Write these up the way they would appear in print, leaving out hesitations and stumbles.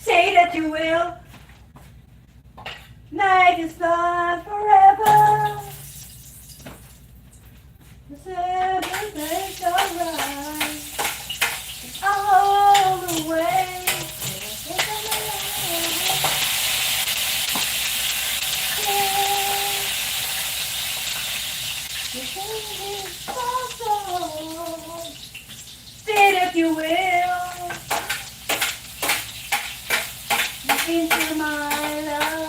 Say that you will. Night is not forever. Everything's alright. All the way. Say that you will. Look into my life.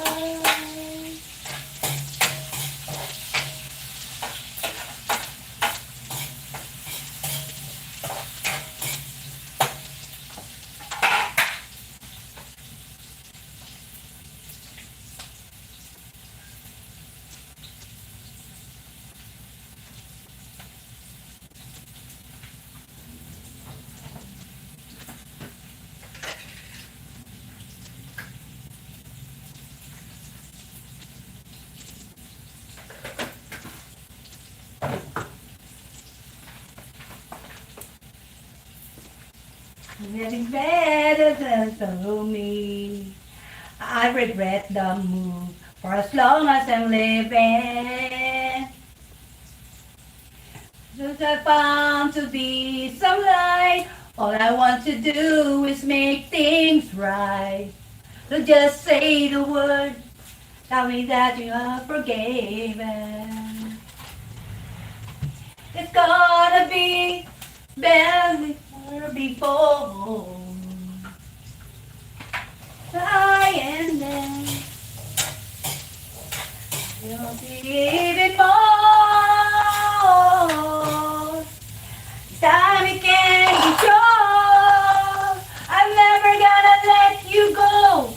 Getting better than told me. I regret the move for as long as I'm living. Just I found to be some light. All I want to do is make things right. So just say the word. Tell me that you are forgiven. It's gonna be better before I and then you'll be even more. Time it can't be sure. I'm never gonna let you go.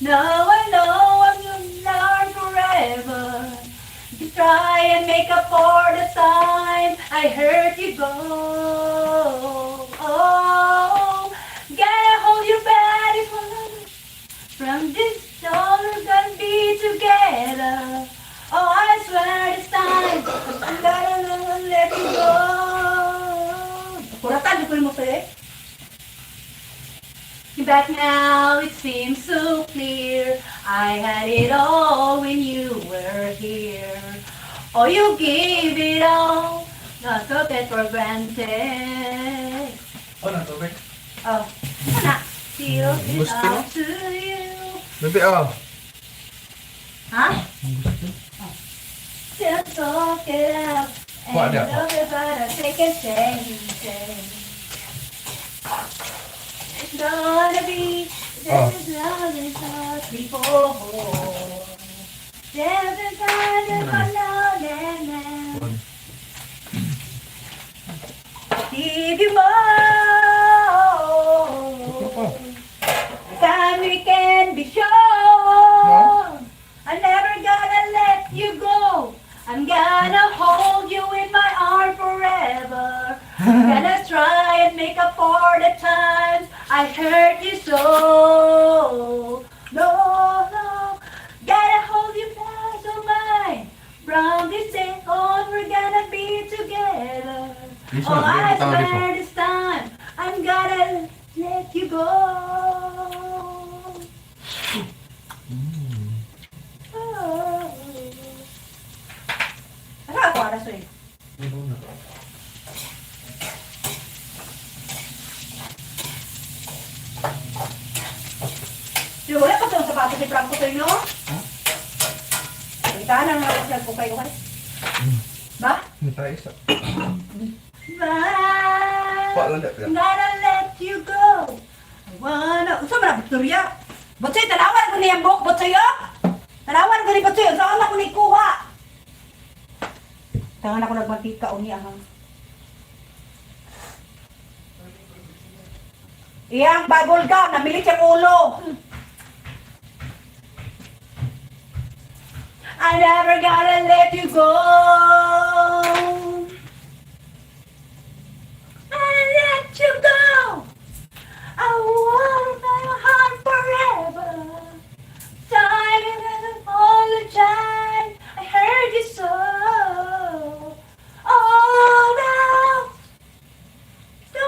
No, I know I'm yours forever. You try and make up for the time I hurt you go. Oh, gotta hold you back from this all we're gonna be together. Oh, I swear this time I'm gonna let you go. Kuratan ko mo sa'yo. Back now it seems so clear. I had it all when you were here. Oh, you gave it all, not took it for granted. Oh, natubig. Oh, anak, still it's up to you. Bebe, oh. Huh? Just talk it out. What And the- love it, but I take a chance. It's gonna be this is love is not before. There's a time to follow them. Give you more. Time we can be sure. I'm never gonna let you go. I'm gonna hold you in my arms forever. Gonna try and make up for the times I hurt you so. No, no, gotta hold you fast on mine. From this day on, we're gonna be together. Oh, I swear this time I'm gonna let you go. Oh. Ano ako oras eh? Di wala pa itong sapatos ni Franco sa inyo? Kita na nga po kayo. Ba? Hindi tayo isa. Bye. I'm gonna let you go. I wanna... Saan ba na, Victoria? Botsoy, talawan ko niya buhok, Botsoy, oh! Talawan ko ni Botsoy, saan ako ni kuha? Tangan ako nagmantika, o niya, ha? Iyang bubble gum, namilit yung ulo. I'm never gonna let you go.